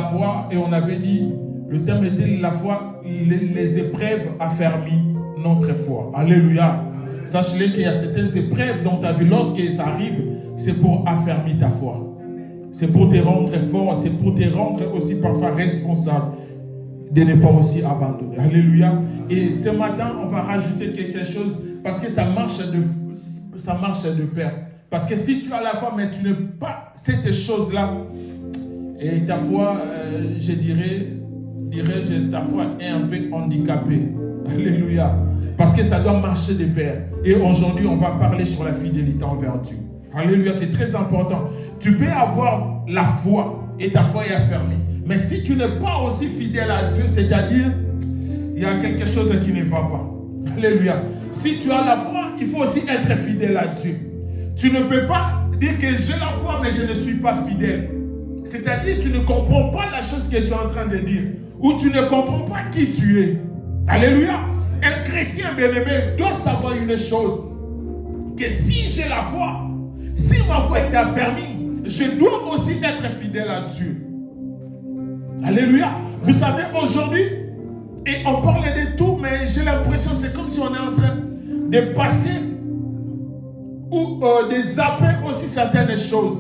foi et on avait dit, le thème était la foi, les épreuves affermissent notre foi. Alléluia. Sache-le qu'il y a certaines épreuves dans ta vie, lorsque ça arrive, c'est pour affermir ta foi. C'est pour te rendre fort, c'est pour te rendre aussi parfois responsable de ne pas aussi abandonner. Alléluia. Et ce matin, on va rajouter quelque chose parce que ça marche de pair. Parce que si tu as la foi, mais tu n'es pas cette chose-là, et ta foi, je dirais, ta foi est un peu handicapée. Alléluia. Parce que ça doit marcher de pair. Et aujourd'hui, on va parler sur la fidélité envers Dieu. Alléluia, c'est très important. Tu peux avoir la foi et ta foi est affermie. Mais si tu n'es pas aussi fidèle à Dieu, c'est-à-dire, il y a quelque chose qui ne va pas. Alléluia. Si tu as la foi, il faut aussi être fidèle à Dieu. Tu ne peux pas dire que j'ai la foi, mais je ne suis pas fidèle. C'est-à-dire, tu ne comprends pas la chose que tu es en train de dire. Ou tu ne comprends pas qui tu es. Alléluia. Un chrétien bien-aimé doit savoir une chose. Que si j'ai la foi, si ma foi est affermie, je dois aussi être fidèle à Dieu. Alléluia. Vous savez, aujourd'hui, et on parle de tout, mais j'ai l'impression que c'est comme si on est en train de passer ou de zapper aussi certaines choses.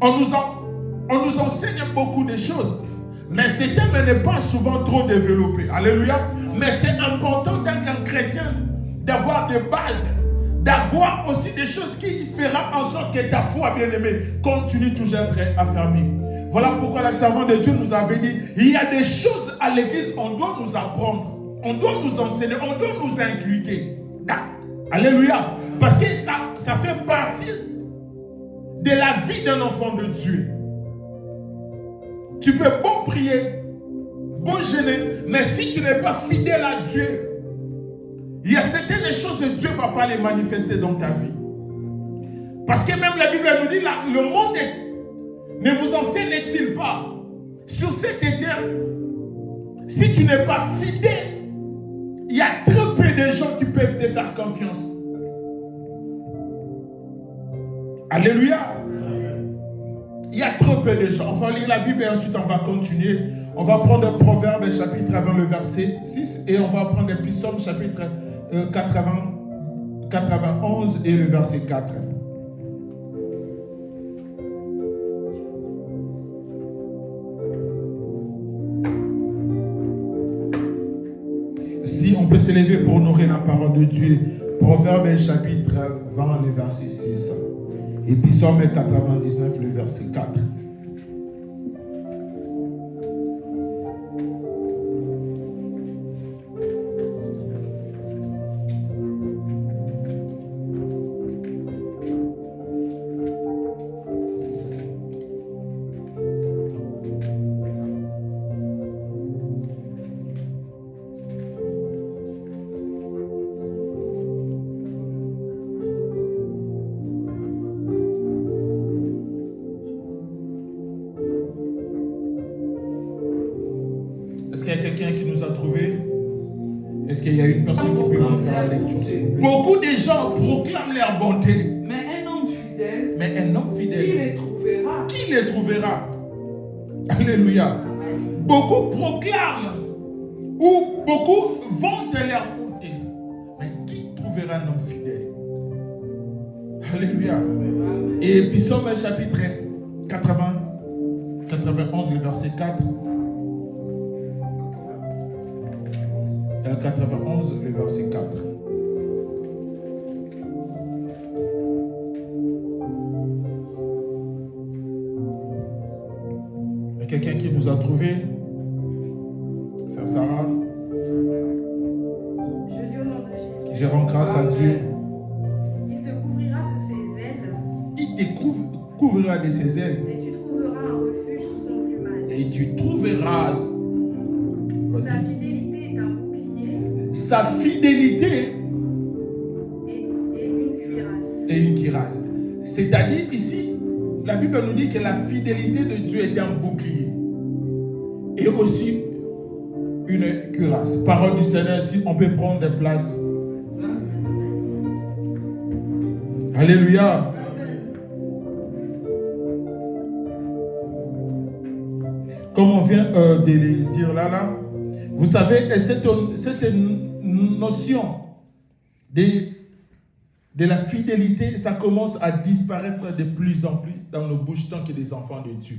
On nous enseigne beaucoup de choses, mais ce thème n'est pas souvent trop développé. Alléluia. Mais c'est important tant qu'un chrétien d'avoir des bases, d'avoir aussi des choses qui feront en sorte que ta foi, bien-aimée, continue toujours à être affermie. Voilà pourquoi la servante de Dieu nous avait dit, il y a des choses à l'église, on doit nous apprendre, on doit nous enseigner, on doit nous inculquer. Alléluia. Parce que ça fait partie de la vie d'un enfant de Dieu. Tu peux bon prier, bon jeûner, mais si tu n'es pas fidèle à Dieu, il y a certaines choses que Dieu ne va pas les manifester dans ta vie. Parce que même la Bible nous dit, là, le monde ne vous enseigne-t-il pas sur cette terre? Si tu n'es pas fidèle, il y a très peu de gens qui peuvent te faire confiance. Alléluia. Il y a trop peu de gens. On va lire la Bible et ensuite on va continuer. On va prendre Proverbe chapitre 20, le verset 6 et on va prendre le Psaume chapitre 91 et le verset 4. Si on peut s'élever pour honorer la parole de Dieu, Proverbe chapitre 20, le verset 6. Et Psaume 99, le verset 4. Est-ce qu'il y a quelqu'un qui nous a trouvé? Est-ce qu'il y a une personne qui peut nous faire la lecture? Beaucoup de gens proclament leur bonté. Mais un homme fidèle, qui les trouvera? Qui les trouvera? Alléluia. Beaucoup proclament ou beaucoup vantent leur bonté. Mais qui trouvera un homme fidèle? Alléluia. Et Psaume chapitre 91, le verset 4. 91, le verset 4. Il y a quelqu'un qui nous a trouvé? Sœur Sarah? Je lis au nom de Jésus. Je rends grâce à Dieu. Il te couvrira de ses ailes. Il te couvrira de ses ailes. Et tu trouveras un refuge sous son plumage. Et tu trouveras. Sa fidélité est un bouclier. Sa fidélité et une cuirasse. C'est-à-dire ici, la Bible nous dit que la fidélité de Dieu est un bouclier. Et aussi une cuirasse. Parole du Seigneur, si on peut prendre des places. Alléluia. comme on vient de le dire là, vous savez, cette notion de la fidélité, ça commence à disparaître de plus en plus dans nos bouches tant que des enfants de Dieu.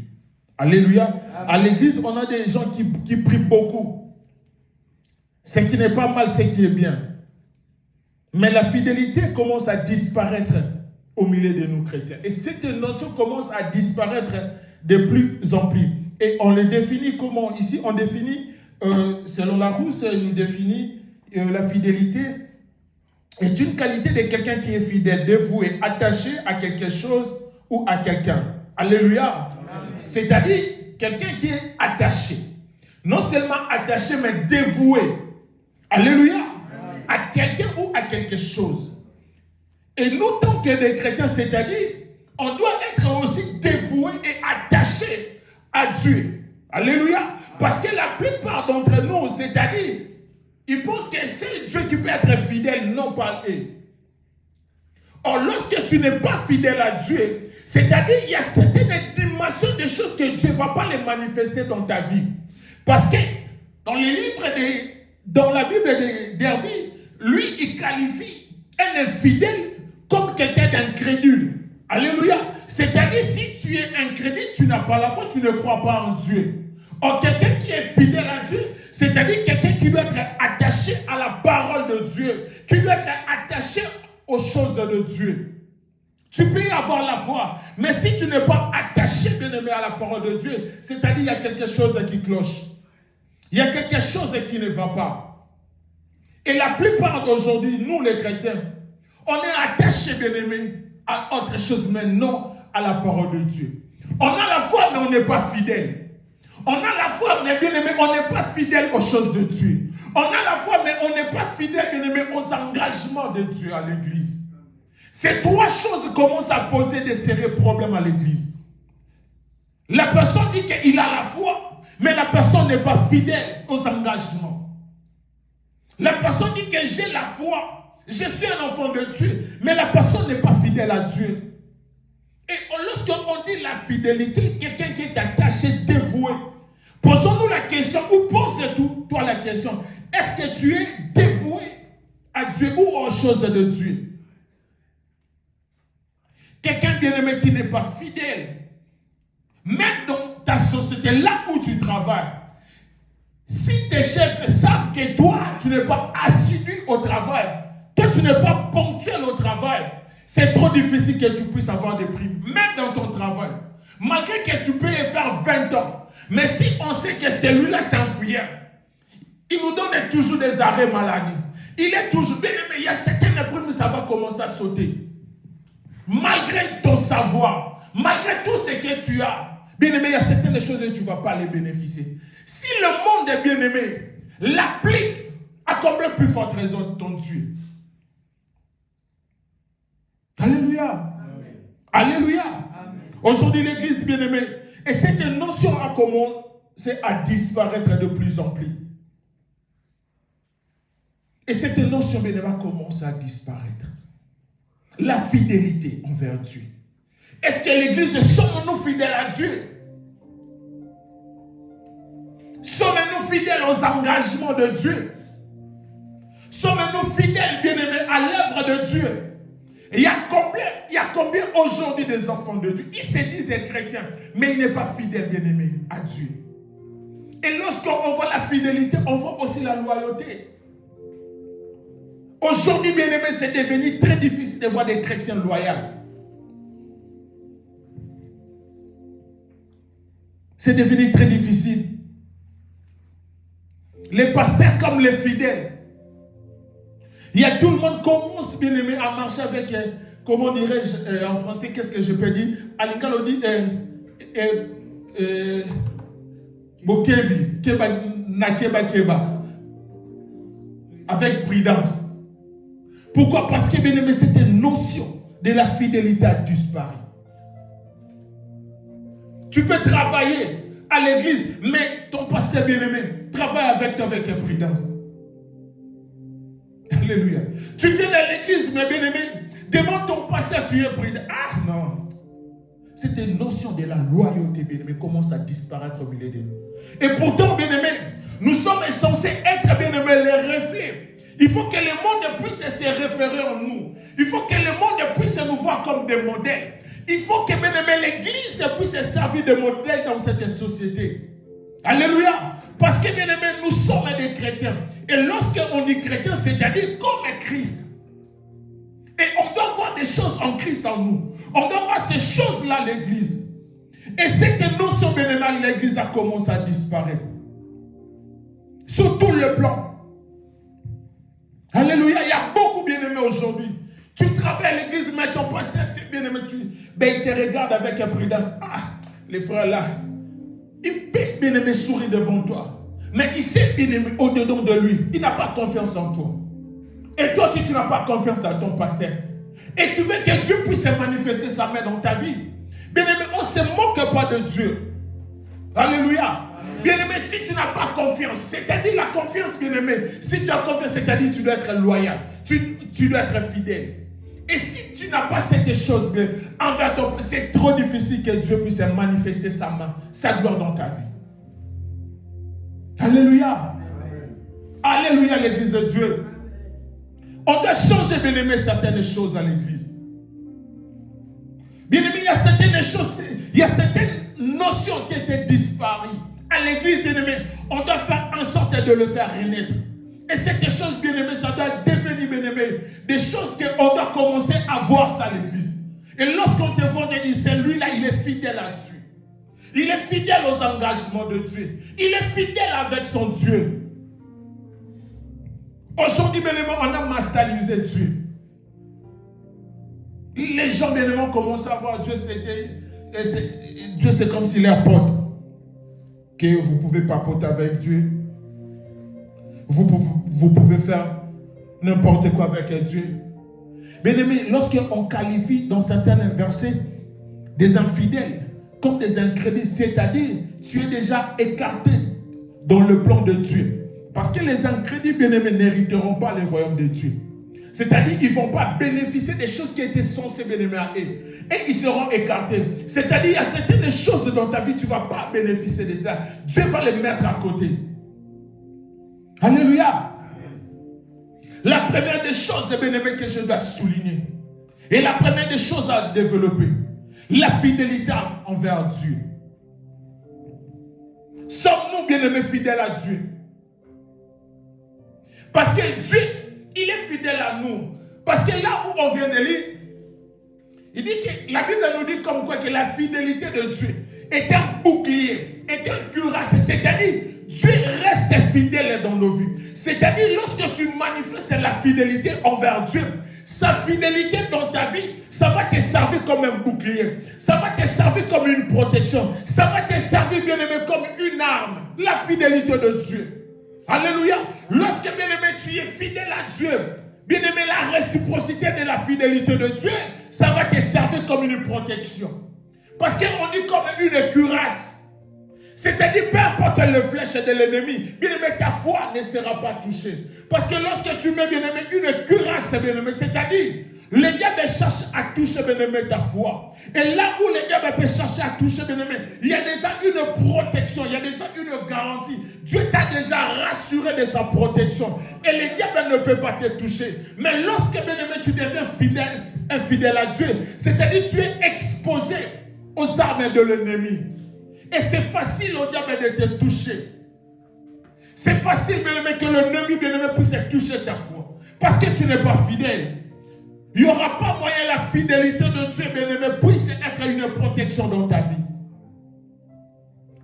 Alléluia. Amen. À l'église, on a des gens qui prient beaucoup. Ce qui n'est pas mal, ce qui est bien. Mais la fidélité commence à disparaître au milieu de nous chrétiens. Et cette notion commence à disparaître de plus en plus. Et on le définit comment? Ici, on définit, selon Larousse, il nous définit la fidélité est une qualité de quelqu'un qui est fidèle, dévoué, attaché à quelque chose ou à quelqu'un. Alléluia. C'est-à-dire quelqu'un qui est attaché. Non seulement attaché, mais dévoué. Alléluia. À quelqu'un ou à quelque chose. Et nous, tant que des chrétiens, c'est-à-dire, on doit être aussi dévoué et attaché à Dieu. Alléluia. Parce que la plupart d'entre nous, c'est-à-dire, ils pensent que c'est Dieu qui peut être fidèle, non pas eux. Or, lorsque tu n'es pas fidèle à Dieu, c'est-à-dire, il y a certaines dimensions de choses que Dieu ne va pas les manifester dans ta vie. Parce que dans les livres dans la Bible d'Herbie, lui, il qualifie un infidèle comme quelqu'un d'incrédule. Alléluia. C'est-à-dire, si tu es incrédule, tu n'as pas la foi, tu ne crois pas en Dieu. Or, quelqu'un qui est fidèle à Dieu, c'est-à-dire quelqu'un qui doit être attaché à la parole de Dieu, qui doit être attaché aux choses de Dieu. Tu peux y avoir la foi, mais si tu n'es pas attaché, bien-aimé, à la parole de Dieu, c'est-à-dire il y a quelque chose qui cloche. Il y a quelque chose qui ne va pas. Et la plupart d'aujourd'hui, nous les chrétiens, on est attachés, bien-aimé, à autre chose, mais non à la parole de Dieu. On a la foi, mais on n'est pas fidèle. On a la foi, mais bien aimé, on n'est pas fidèle aux choses de Dieu. On a la foi, mais on n'est pas fidèle, bien aimé, aux engagements de Dieu à l'église. Ces trois choses commencent à poser des sérieux problèmes à l'église. La personne dit qu'il a la foi, mais la personne n'est pas fidèle aux engagements. La personne dit que j'ai la foi, je suis un enfant de Dieu, mais la personne n'est pas fidèle à Dieu. Et lorsqu'on dit la fidélité, quelqu'un qui est attaché, dévoué, posons-nous la question, ou pose-toi la question, est-ce que tu es dévoué à Dieu ou aux choses de Dieu? Quelqu'un bien-aimé qui n'est pas fidèle, même dans ta société, là où tu travailles, si tes chefs savent que toi, tu n'es pas assidu au travail, toi, tu n'es pas ponctuel au travail, c'est trop difficile que tu puisses avoir des primes, même dans ton travail. Malgré que tu peux y faire 20 ans, mais si on sait que celui-là, c'est un fuyeur, il nous donne toujours des arrêts maladie. Il est toujours bien aimé, il y a certaines primes, ça va commencer à sauter. Malgré ton savoir, malgré tout ce que tu as, bien aimé, il y a certaines choses que tu ne vas pas les bénéficier. Si le monde est bien aimé, l'applique à combien plus forte raison ton Dieu. Alléluia. Amen. Alléluia. Aujourd'hui, l'église bien aimée, et cette notion a commencé à disparaître de plus en plus. Et cette notion bien aimée commence à disparaître. La fidélité envers Dieu. Est-ce que l'église, sommes-nous fidèles à Dieu? Sommes-nous fidèles aux engagements de Dieu? Sommes-nous fidèles, bien-aimés, à l'œuvre de Dieu? Il y a combien aujourd'hui des enfants de Dieu? Ils se disent chrétiens, mais ils n'est pas fidèles, bien-aimés, à Dieu. Et lorsqu'on voit la fidélité, on voit aussi la loyauté. Aujourd'hui, bien-aimés, c'est devenu très difficile de voir des chrétiens loyaux. C'est devenu très difficile. Les pasteurs comme les fidèles. Il y a tout le monde commence, bien aimé, à marcher avec, comment dirais-je en français, qu'est-ce que je peux dire? À l'école, on dit, Bokebi, Keba, Nakeba, Keba. Avec prudence. Pourquoi? Parce que, bien aimé, cette notion de la fidélité a disparu. Tu peux travailler à l'église, mais ton pasteur bien-aimé travaille avec toi avec prudence. Alléluia. Tu viens à l'église, mais bien-aimé, devant ton pasteur, tu es prudent. Ah non. cette notion de la loyauté, bien-aimé, commence à disparaître au milieu de nous. Et pourtant, bien-aimé, nous sommes censés être, bien-aimé, les reflets. Il faut que le monde puisse se référer en nous. Il faut que le monde puisse nous voir comme des modèles. Il faut que, bien-aimé, l'Église puisse servir de modèle dans cette société. Alléluia. Parce que, bien-aimé, nous sommes des chrétiens. Et lorsqu'on dit chrétien, c'est-à-dire comme Christ. Et on doit voir des choses en Christ en nous. On doit voir ces choses-là à l'Église. Et cette notion, bien-aimé, l'Église a commencé à disparaître. Sur tout le plan. Alléluia. Il y a beaucoup, bien-aimé, aujourd'hui. Tu travailles à l'église, mais ton pasteur, bien-aimé, il te regarde avec prudence. Ah, les frères là, il peut, bien-aimé, sourire devant toi. Mais il sait, bien-aimé, au-dedans de lui, il n'a pas confiance en toi. Et toi, si tu n'as pas confiance en ton pasteur, et tu veux que Dieu puisse manifester sa main dans ta vie, bien-aimé, on ne se moque pas de Dieu. Alléluia. Bien-aimé, si tu n'as pas confiance, c'est-à-dire la confiance, bien-aimé, si tu as confiance, c'est-à-dire tu dois être loyal, tu dois être fidèle. Et si tu n'as pas cette chose, bien, envers ton, c'est trop difficile que Dieu puisse manifester sa main, sa gloire dans ta vie. Alléluia. Alléluia, l'église de Dieu. On doit changer, bien-aimé, certaines choses à l'église. Bien-aimé, il y a certaines choses, il y a certaines notions qui étaient disparues. À l'église, bien-aimé, on doit faire en sorte de le faire renaître. Et cette chose, bien-aimé, ça doit devenir, bien-aimé, des choses qu'on doit commencer à voir ça à l'église. Et lorsqu'on te voit, on dit, c'est lui-là, il est fidèle à Dieu. Il est fidèle aux engagements de Dieu. Il est fidèle avec son Dieu. Aujourd'hui, bien-aimé, on a masterisé Dieu. Les gens, bien-aimé, commencent à voir Dieu, Dieu, c'est comme s'il est un pote. Que vous pouvez papoter avec Dieu. Vous pouvez faire n'importe quoi avec Dieu. Bien-aimé, lorsqu'on qualifie dans certains versets des infidèles comme des incrédules, c'est-à-dire tu es déjà écarté dans le plan de Dieu. Parce que les incrédules, bien-aimés, n'hériteront pas le royaume de Dieu. C'est-à-dire qu'ils ne vont pas bénéficier des choses qui étaient censées, bien-aimés, à eux. Et ils seront écartés. C'est-à-dire il y a certaines choses dans ta vie, tu ne vas pas bénéficier de ça. Dieu va les mettre à côté. Alléluia. La première des choses, bien-aimé, que je dois souligner, et la première des choses à développer, la fidélité envers Dieu. Sommes-nous, bien-aimés, fidèles à Dieu? Parce que Dieu, il est fidèle à nous. Parce que là où on vient de lire, il dit que la Bible nous dit comme quoi que la fidélité de Dieu est un bouclier, est un cuirasse. C'est-à-dire, Dieu reste fidèle dans nos vies. C'est-à-dire, lorsque tu manifestes la fidélité envers Dieu, sa fidélité dans ta vie, ça va te servir comme un bouclier. Ça va te servir comme une protection. Ça va te servir, bien-aimé, comme une arme. La fidélité de Dieu. Alléluia. Lorsque, bien-aimé, tu es fidèle à Dieu, bien-aimé, la réciprocité de la fidélité de Dieu, ça va te servir comme une protection. Parce qu'on dit comme une cuirasse. C'est-à-dire, peu importe le flèche de l'ennemi, bien-aimé, ta foi ne sera pas touchée. Parce que lorsque tu mets, bien-aimé, une cuirasse, bien-aimé, c'est-à-dire, le diable cherche à toucher, bien-aimé, ta foi. Et là où le diable peut chercher à toucher, bien-aimé, il y a déjà une protection, il y a déjà une garantie. Dieu t'a déjà rassuré de sa protection. Et le diable ne peut pas te toucher. Mais lorsque, bien-aimé, tu deviens infidèle à Dieu, c'est-à-dire tu es exposé aux armes de l'ennemi. Et c'est facile au diable de te toucher. C'est facile, bien-aimé, que l'ennemi, bien-aimé, puisse toucher ta foi. Parce que tu n'es pas fidèle. Il n'y aura pas moyen la fidélité de Dieu, bien-aimé, puisse être une protection dans ta vie.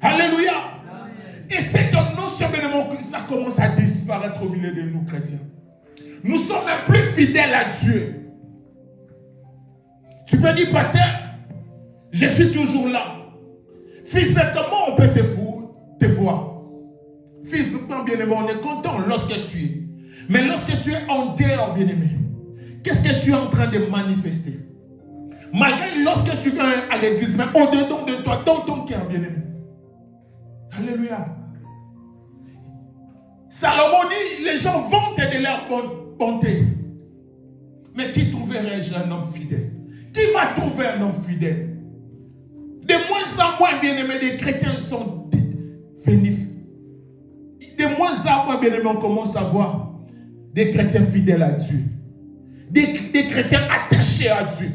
Alléluia. Amen. Et cette notion, bien-aimé, ça commence à disparaître au milieu de nous, chrétiens. Nous sommes plus fidèles à Dieu. Tu peux dire, pasteur, je suis toujours là. Fils, comment on peut te voir? Fils, bien-aimé, on est content lorsque tu es. Mais lorsque tu es en dehors, bien-aimé, qu'est-ce que tu es en train de manifester? Malgré lorsque tu viens à l'église, mais au-dedans de toi, dans ton cœur, bien-aimé. Alléluia. Salomon dit, les gens vantent de leur bonté. Mais qui trouverait-je un homme fidèle? Qui va trouver un homme fidèle? en moins, bien-aimés, des chrétiens sont venus. De moins en moins, bien-aimés, on commence à voir des chrétiens fidèles à Dieu. Des chrétiens attachés à Dieu.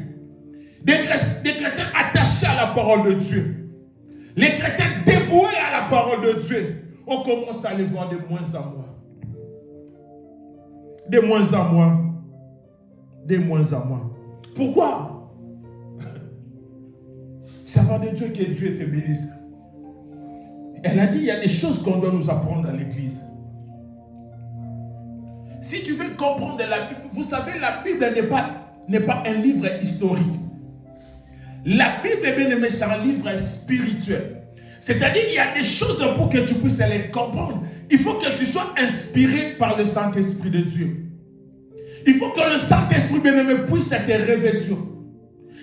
Des chrétiens attachés à la parole de Dieu. Les chrétiens dévoués à la parole de Dieu. On commence à les voir de moins en moins. De moins en moins. De moins en moins. Pourquoi? Savoir de Dieu que Dieu te bénisse. Elle a dit, il y a des choses qu'on doit nous apprendre à l'église. Si tu veux comprendre la Bible, vous savez, la Bible n'est pas un livre historique. La Bible, bien aimé, c'est un livre spirituel. C'est-à-dire, il y a des choses pour que tu puisses les comprendre. Il faut que tu sois inspiré par le Saint-Esprit de Dieu. Il faut que le Saint-Esprit, bien aimé, puisse te revêtir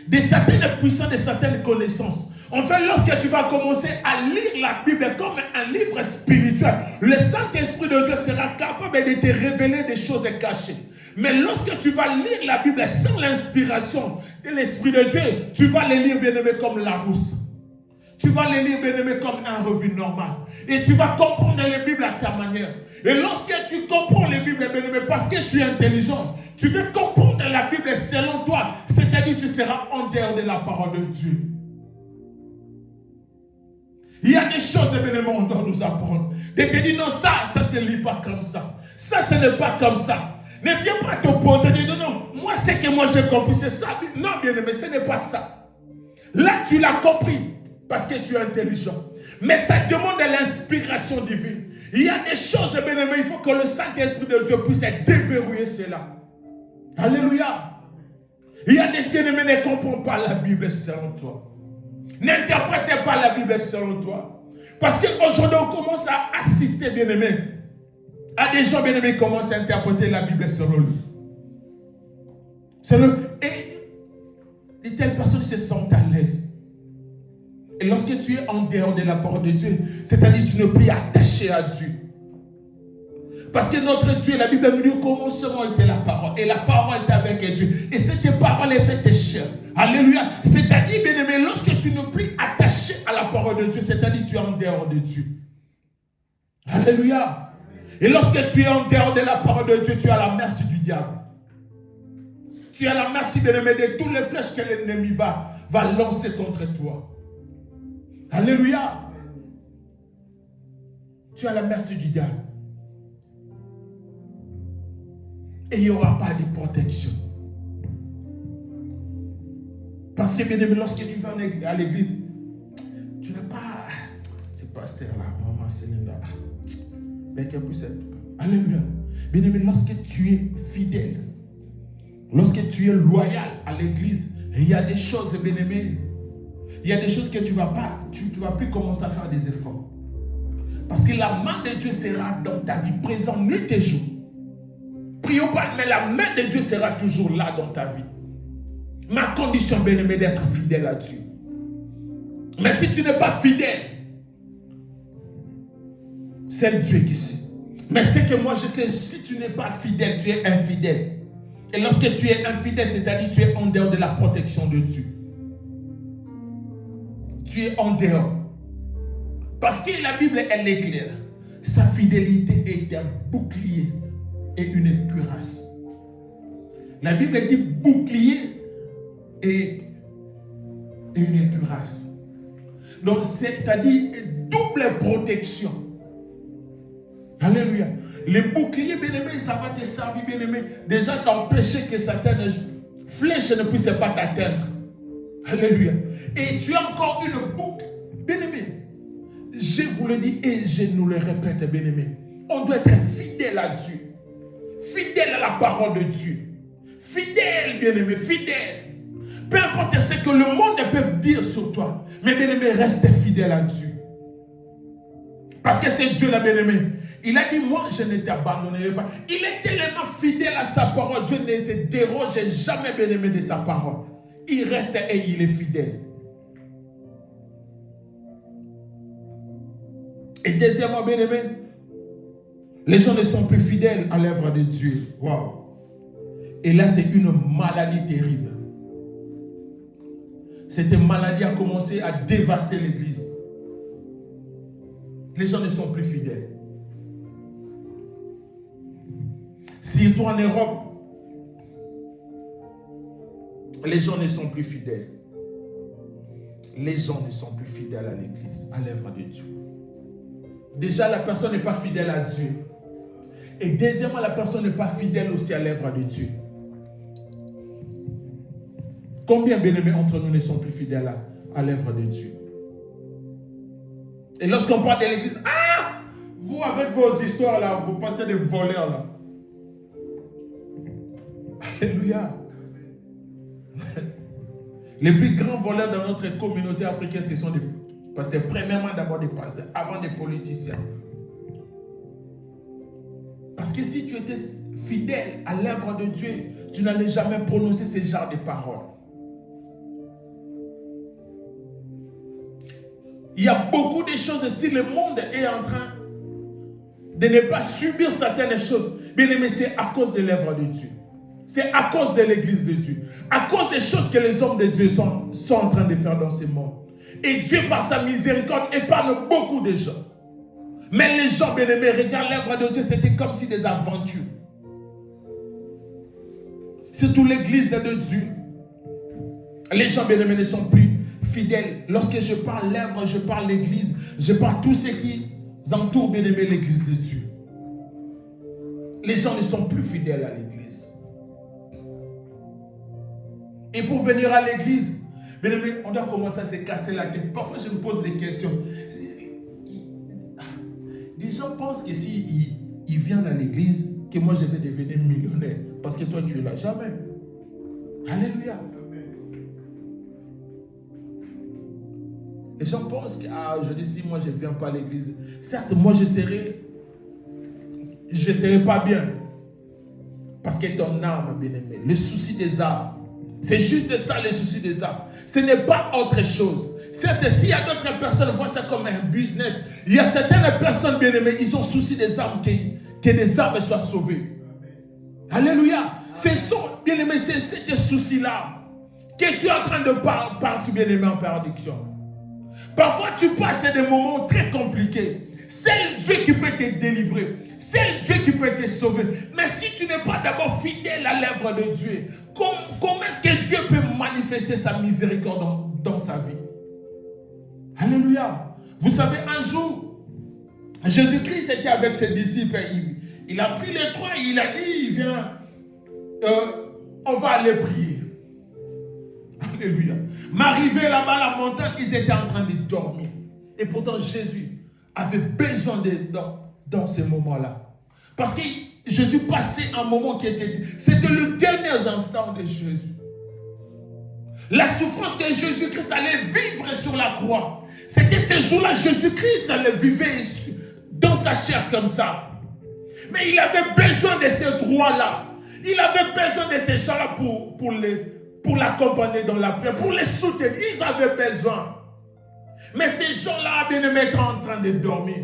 de certaines puissances, de certaines connaissances. En fait, lorsque tu vas commencer à lire la Bible comme un livre spirituel, le Saint-Esprit de Dieu sera capable de te révéler des choses cachées. Mais lorsque tu vas lire la Bible sans l'inspiration de l'Esprit de Dieu, tu vas les lire, bien aimé, comme Larousse. Tu vas les lire, bien aimé, comme un revue normal. Et tu vas comprendre les Bibles à ta manière. Et lorsque tu comprends les Bibles, bien aimé, parce que tu es intelligent, tu veux comprendre la Bible selon toi, c'est-à-dire tu seras en dehors de la parole de Dieu. Il y a des choses, bien aimé, on doit nous apprendre. De te dire, non, ça se lit pas comme ça. Ça, ce n'est pas comme ça. Ne viens pas t'opposer, dis non, moi, c'est que moi j'ai compris, c'est ça. Non, bien aimé, ce n'est pas ça. Là, tu l'as compris. Parce que tu es intelligent. Mais ça demande de l'inspiration divine. Il y a des choses, bien aimé, il faut que le Saint-Esprit de Dieu puisse déverrouiller cela. Alléluia. Il y a des bien-aimés qui ne comprennent pas la Bible selon toi. N'interprétez pas la Bible selon toi. Parce qu'aujourd'hui, on commence à assister, bien-aimés, à des gens, bien-aimés, qui commencent à interpréter la Bible selon lui. Et de telles personnes se sentent à l'aise. Et lorsque tu es en dehors de la parole de Dieu, c'est-à-dire tu ne peux plus attacher à Dieu. Parce que notre Dieu, la Bible nous dit au commencement était la parole. Et la parole est avec Dieu. Et cette parole est faite chair. Alléluia. C'est-à-dire, bien aimé, lorsque tu ne peux plus attaché à la parole de Dieu, c'est-à-dire tu es en dehors de Dieu. Alléluia. Et lorsque tu es en dehors de la parole de Dieu, tu es à la merci du diable. Tu es à la merci, bien aimé, de toutes les flèches que l'ennemi va lancer contre toi. Alléluia. Tu es à la merci du diable. Et il n'y aura pas de protection. Parce que, bien aimé, lorsque tu vas à l'église, tu n'as pas... C'est pasteur là, maman Céline là. Mais qu'elle puisse être... Alléluia. Bien aimé, lorsque tu es fidèle, lorsque tu es loyal à l'église, il y a des choses, bien aimé, il y a des choses que tu ne vas plus commencer à faire des efforts. Parce que la main de Dieu sera dans ta vie présente nuit et jour. Prions pas, mais la main de Dieu sera toujours là dans ta vie. Ma condition, bien aimé, d'être fidèle à Dieu. Mais si tu n'es pas fidèle, c'est Dieu qui sait. Mais ce que moi je sais, si tu n'es pas fidèle, tu es infidèle. Et lorsque tu es infidèle, c'est-à-dire tu es en dehors de la protection de Dieu. Tu es en dehors. Parce que la Bible, elle est claire. Sa fidélité est un bouclier et une cuirasse. La Bible dit bouclier et une cuirasse. Donc, c'est-à-dire double protection. Alléluia. Les boucliers, bien-aimés, ça va te servir, bien-aimé, déjà d'empêcher que certaines flèches ne puissent pas t'atteindre. Alléluia. Et tu as encore une boucle. Bien-aimé, je vous le dis et je nous le répète, bien-aimé. On doit être fidèle à Dieu. Fidèle à la parole de Dieu. Fidèle, bien-aimé, fidèle. Peu importe ce que le monde peut dire sur toi. Mais bien-aimé, reste fidèle à Dieu. Parce que c'est Dieu, là, bien-aimé. Il a dit, moi, je ne t'abandonnerai pas. Il est tellement fidèle à sa parole. Dieu ne se déroge jamais, bien-aimé, de sa parole. Il reste et il est fidèle. Et deuxièmement, bien-aimé, les gens ne sont plus fidèles à l'œuvre de Dieu. Waouh! Et là, c'est une maladie terrible. cette maladie a commencé à dévaster l'église. Les gens ne sont plus fidèles. Surtout en Europe, les gens ne sont plus fidèles. Les gens ne sont plus fidèles à l'église, à l'œuvre de Dieu. Déjà, la personne n'est pas fidèle à Dieu. Et deuxièmement, la personne n'est pas fidèle aussi à l'œuvre de Dieu. Combien bien-aimés entre nous ne sont plus fidèles à l'œuvre de Dieu? Et lorsqu'on parle de l'église, vous avec vos histoires là, vous passez des voleurs là. Alléluia. Les plus grands voleurs dans notre communauté africaine, ce sont des pasteurs. Premièrement, d'abord des pasteurs, avant des politiciens. Parce que si tu étais fidèle à l'œuvre de Dieu, tu n'allais jamais prononcer ce genre de paroles. Il y a beaucoup de choses, si le monde est en train de ne pas subir certaines choses, bien aimé, c'est à cause de l'œuvre de Dieu. C'est à cause de l'église de Dieu. À cause des choses que les hommes de Dieu sont en train de faire dans ce monde. Et Dieu, par sa miséricorde, épargne beaucoup de gens. Mais les gens, bien aimés, regardent l'œuvre de Dieu, c'était comme si des aventures. Surtout l'église de Dieu. Les gens, bien aimés, ne sont plus fidèles. Lorsque je parle l'œuvre, je parle l'église, je parle tout ce qui entoure, bien aimé, l'église de Dieu. Les gens ne sont plus fidèles à l'église. Et pour venir à l'église, bien aimé, on doit commencer à se casser la tête. Parfois, je me pose des questions. Des gens pensent que s'ils viennent à l'église, que moi je vais devenir millionnaire. Parce que toi, tu es là. Jamais. Alléluia. Les gens pensent que, je dis, si moi je ne viens pas à l'église, certes, moi je serai pas bien. Parce que ton âme, bien aimé, le souci des âmes, c'est juste ça, le souci des âmes. Ce n'est pas autre chose. Certes, s'il y a d'autres personnes qui voient ça comme un business, il y a certaines personnes, bien aimées, ils ont souci des âmes, que des âmes soient sauvées. Alléluia. Ce sont, bien aimés, c'est ces soucis-là que tu es en train de partir, bien aimé, en perdition. Parfois, tu passes des moments très compliqués. C'est Dieu qui peut te délivrer. C'est Dieu qui peut te sauver. Mais si tu n'es pas d'abord fidèle à l'œuvre de Dieu, comment est-ce que Dieu peut manifester sa miséricorde dans sa vie? Alléluia. Vous savez, un jour, Jésus-Christ était avec ses disciples. Il a pris les trois et il a dit, viens, on va aller prier. Alléluia. Mais arrivé là-bas à la montagne, ils étaient en train de dormir. Et pourtant, Jésus avait besoin d'eux dans ces moments-là. Parce que Jésus passait un moment qui était... C'était le dernier instant de Jésus. La souffrance que Jésus-Christ allait vivre sur la croix, c'était ce jour-là, Jésus-Christ allait vivre dans sa chair comme ça. Mais il avait besoin de ces droits-là. Il avait besoin de ces gens-là pour l'accompagner dans la prière, pour les soutenir. Ils avaient besoin. Mais ces gens-là, bien aimés, étaient en train de dormir.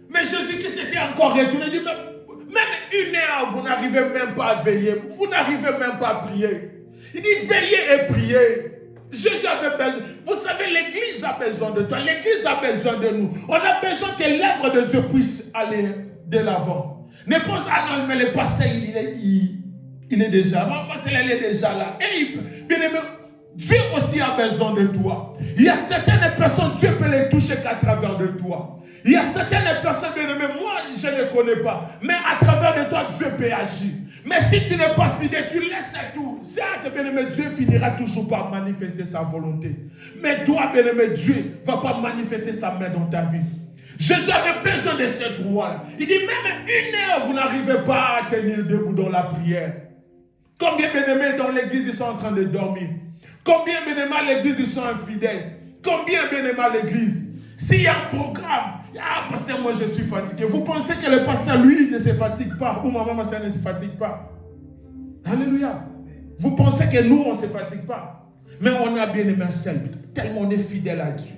Mais Jésus-Christ était encore retourné. Il dit, même une heure, vous n'arrivez même pas à veiller. Vous n'arrivez même pas à prier. Il dit, veillez et priez. Jésus avait besoin. Vous savez, l'église a besoin de toi. L'église a besoin de nous. On a besoin que l'œuvre de Dieu puisse aller de l'avant. Ne pense, non, mais le passé, il est déjà. Maman, elle est déjà là. Et bien aimé, Dieu aussi a besoin de toi. Il y a certaines personnes, Dieu peut les toucher qu'à travers de toi. Il y a certaines personnes, bien aimées, moi je ne connais pas. Mais à travers de toi, Dieu peut agir. Mais si tu n'es pas fidèle, tu laisses tout. Certes, bien aimé, Dieu finira toujours par manifester sa volonté. Mais toi, bien aimé, Dieu ne va pas manifester sa main dans ta vie. Jésus avait besoin de ce droit-là. Il dit, même une heure, vous n'arrivez pas à tenir debout dans la prière. Combien, bien aimés, dans l'église, ils sont en train de dormir? Combien, bien aimés, à l'église, ils sont infidèles? Combien, bien aimés, à l'église? S'il y a un programme, pasteur, moi je suis fatigué. Vous pensez que le pasteur, lui, ne se fatigue pas, ou maman, ma soeur ne se fatigue pas? Alléluia. Vous pensez que nous, on ne se fatigue pas? Mais on a bien aimé un seul, tellement on est fidèle à Dieu.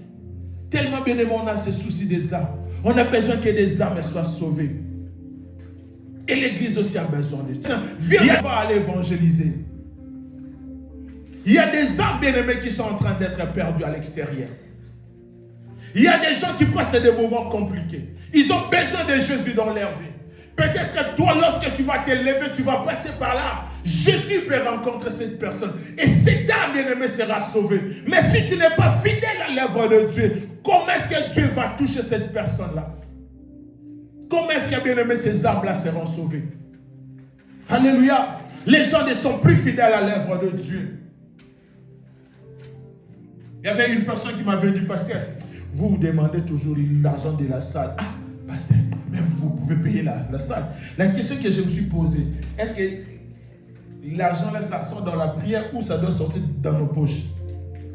Tellement bien aimé, on a ce souci des âmes. On a besoin que des âmes soient sauvées. Et l'église aussi a besoin de ça. Viens, on va aller évangéliser. Il y a des âmes bien-aimées qui sont en train d'être perdues à l'extérieur. Il y a des gens qui passent des moments compliqués. Ils ont besoin de Jésus dans leur vie. Peut-être toi, lorsque tu vas t'élever, tu vas passer par là. Jésus peut rencontrer cette personne. Et cette âme bien-aimée sera sauvée. Mais si tu n'es pas fidèle à l'œuvre de Dieu, comment est-ce que Dieu va toucher cette personne-là? Comment est-ce que bien-aimé, ces âmes-là seront sauvées? Alléluia. Les gens ne sont plus fidèles à l'œuvre de Dieu. Il y avait une personne qui m'avait dit, pasteur, vous demandez toujours l'argent de la salle. Ah, pasteur, même vous pouvez payer la salle. La question que je me suis posée, est-ce que l'argent là, ça sort dans la prière ou ça doit sortir dans nos poches?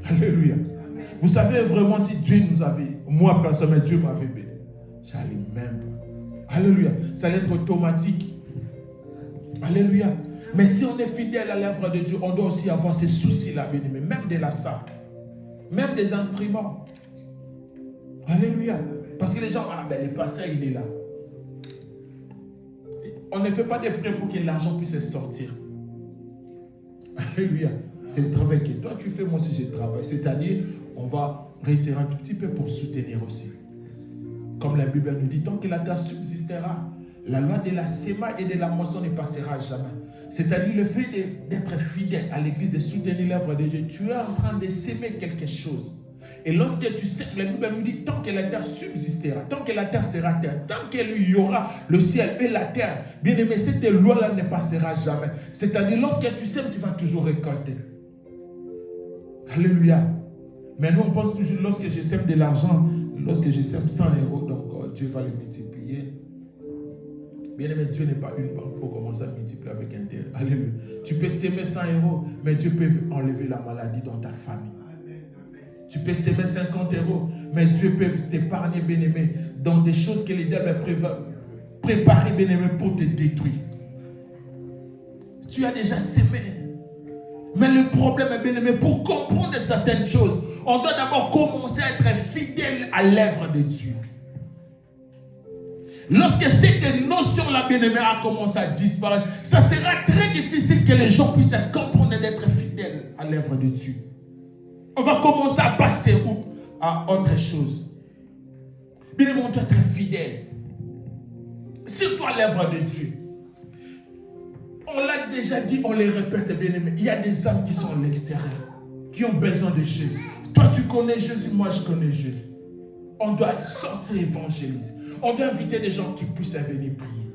Alléluia. Amen. Vous savez vraiment si Dieu nous avait, moi personnellement, Dieu m'avait béni. J'allais même pas. Alléluia. Ça allait être automatique. Alléluia. Mais si on est fidèle à l'œuvre de Dieu, on doit aussi avoir ces soucis-là, bien aimé, même de la salle, même des instruments. Alléluia. Parce que les gens, ah ben le pasteur il est là. On ne fait pas des prêts pour que l'argent puisse sortir. Alléluia. C'est le travail que toi tu fais, moi aussi je travaille. C'est-à-dire, on va retirer un tout petit peu pour soutenir aussi. Comme la Bible nous dit, tant que la terre subsistera, la loi de la sema et de la moisson ne passera jamais. C'est-à-dire le fait d'être fidèle à l'église, de soutenir l'œuvre de Dieu, tu es en train de s'aimer quelque chose. Et lorsque tu sais, la Bible nous dit, tant que la terre subsistera, tant que la terre sera terre, tant qu'il y aura le ciel et la terre, bien aimé, cette loi-là ne passera jamais. C'est-à-dire, lorsque tu sèmes, tu vas toujours récolter. Alléluia. Mais nous, on pense toujours, lorsque je sème de l'argent, lorsque je sème 100 €, donc Dieu va le multiplier. Bien aimé, Dieu n'est pas une banque pour commencer à multiplier avec un tel. Alléluia. Tu peux s'aimer 100 €, mais Dieu peut enlever la maladie dans ta famille. Tu peux s'aimer 50 €, mais Dieu peut t'épargner, bien aimé, dans des choses que les diables préparées, bien aimé, pour te détruire. Tu as déjà sémé. Mais le problème est, bien aimé, pour comprendre certaines choses, on doit d'abord commencer à être fidèle à l'œuvre de Dieu. Lorsque cette notion-là, bien aimé, a commencé à disparaître, ça sera très difficile que les gens puissent comprendre et d'être fidèles à l'œuvre de Dieu. On va commencer à passer à autre chose. Bien aimé, on doit être fidèle. Surtout à l'œuvre de Dieu. On l'a déjà dit, on les répète, bien aimé. Il y a des âmes qui sont à l'extérieur, qui ont besoin de Jésus. Toi, tu connais Jésus, moi, je connais Jésus. On doit sortir évangéliser. On doit inviter des gens qui puissent venir prier.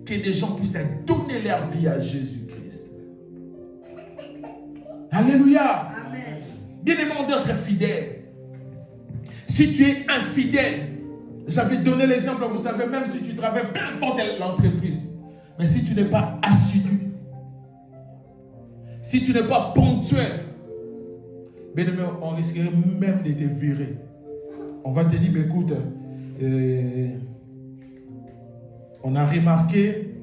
Que des gens puissent donner leur vie à Jésus-Christ. Alléluia. Amen. Bien aimé, on doit être fidèle. Si tu es infidèle, j'avais donné l'exemple, vous savez, même si tu travailles, peu importe l'entreprise, mais si tu n'es pas assidu, si tu n'es pas ponctuel, bien aimé, on risquerait même de te virer. On va te dire, écoute, on a remarqué,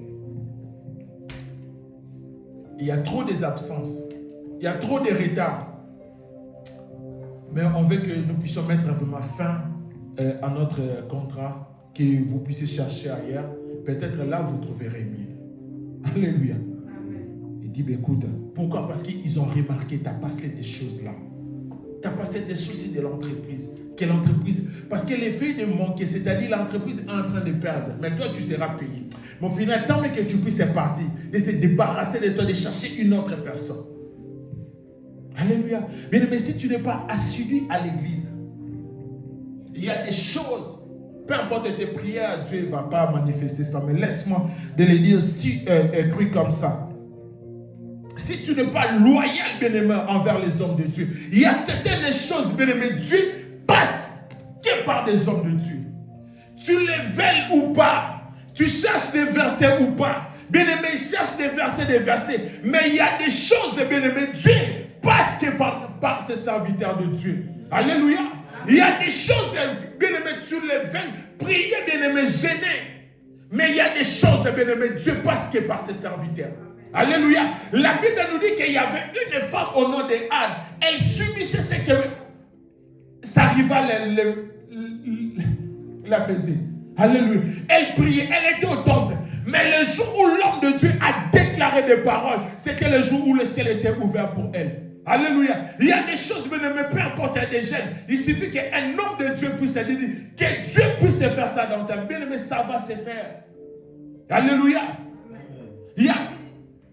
il y a trop des absences, il y a trop de retards. Mais on veut que nous puissions mettre vraiment fin à notre contrat, que vous puissiez chercher ailleurs. Peut-être là, vous trouverez mieux. Alléluia. Il dit, écoute, pourquoi? Parce qu'ils ont remarqué, tu n'as pas ces choses-là. Tu n'as pas ces soucis de l'entreprise. Que l'entreprise, parce que l'effet de manquer, c'est-à-dire l'entreprise est en train de perdre, mais toi tu seras payé. Mais au final, tant que tu puisses partir, de se débarrasser de toi, de chercher une autre personne. Alléluia. Mais si tu n'es pas assidu à l'église, il y a des choses, peu importe tes prières, Dieu ne va pas manifester ça, mais laisse-moi de le dire si écrit comme ça. Si tu n'es pas loyal, bien-aimé, envers les hommes de Dieu, il y a certaines choses, bien-aimé, Dieu passe que par des hommes de Dieu. Tu les velles ou pas, tu cherches des versets ou pas, bien-aimé, cherche des versets, mais il y a des choses, bien-aimé, Dieu passe que par ces serviteurs de Dieu. Alléluia. Il y a des choses, bien-aimé, tu les velles, prier, bien-aimé, gêner, mais il y a des choses, bien-aimé, Dieu passe que par ses serviteurs. Alléluia. La Bible nous dit qu'il y avait une femme au nom de Anne. Elle subissait ce que sa rivale la faisait. Alléluia. Elle priait, elle était au temple. Mais le jour où l'homme de Dieu a déclaré déclarer des paroles, c'était le jour où le ciel était ouvert pour elle. Alléluia. Il y a des choses, bien aimé, peu importe des jeunes. Il suffit qu'un homme de Dieu puisse dire que Dieu puisse faire ça dans ta vie. Bien aimé, ça va se faire. Alléluia.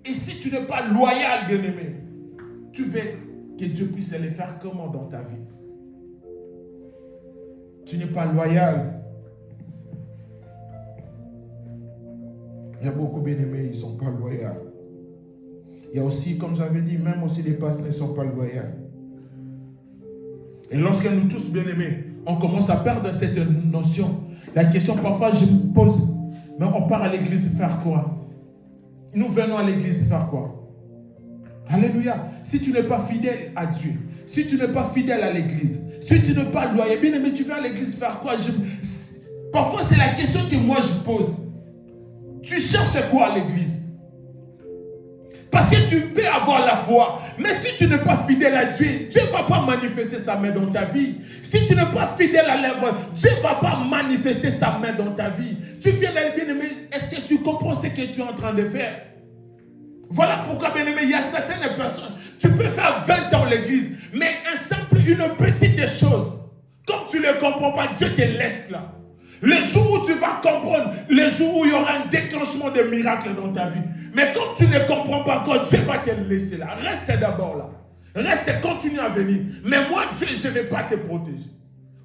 Et si tu n'es pas loyal, bien aimé, tu veux que Dieu puisse le faire comment dans ta vie? Tu n'es pas loyal. Il y a beaucoup bien aimés, ils ne sont pas loyaux. Il y a aussi, comme j'avais dit, même aussi les pasteurs ne sont pas loyaux. Et lorsque nous tous, bien aimés, on commence à perdre cette notion, la question parfois je me pose, mais on part à l'église faire quoi? Nous venons à l'église faire quoi? Alléluia. Si tu n'es pas fidèle à Dieu, si tu n'es pas fidèle à l'église, si tu n'es pas loyal, bien aimé, tu vas à l'église faire quoi? Parfois c'est la question que moi je pose. Tu cherches quoi à l'église? Parce que tu peux avoir la foi, mais si tu n'es pas fidèle à Dieu, Dieu ne va pas manifester sa main dans ta vie. Si tu n'es pas fidèle à l'œuvre, Dieu ne va pas manifester sa main dans ta vie. Tu viens là, bien-aimé, est-ce que tu comprends ce que tu es en train de faire? Voilà pourquoi, bien-aimé, il y a certaines personnes, tu peux faire 20 ans l'église, mais une petite chose, comme tu ne le comprends pas, Dieu te laisse là. Le jour où tu vas comprendre, le jour où il y aura un déclenchement de miracles dans ta vie. Mais comme tu ne comprends pas encore, Dieu va te laisser là. Reste d'abord là. Reste, continue à venir. Mais moi, Dieu, je ne vais pas te protéger.